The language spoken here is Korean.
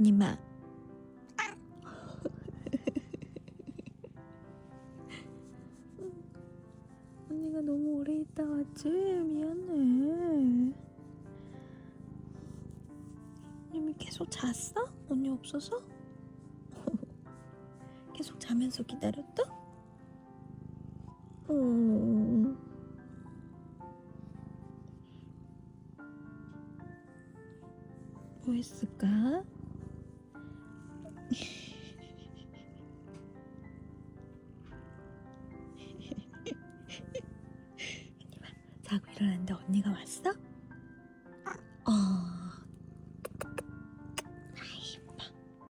언니마. 언니가 너무 오래 있다 왔지? 미안해. 언니 계속 잤어? 언니 없어서? 계속 자면서 기다렸다? 뭐 했을까? 자고 일어났는데 언니가 왔어?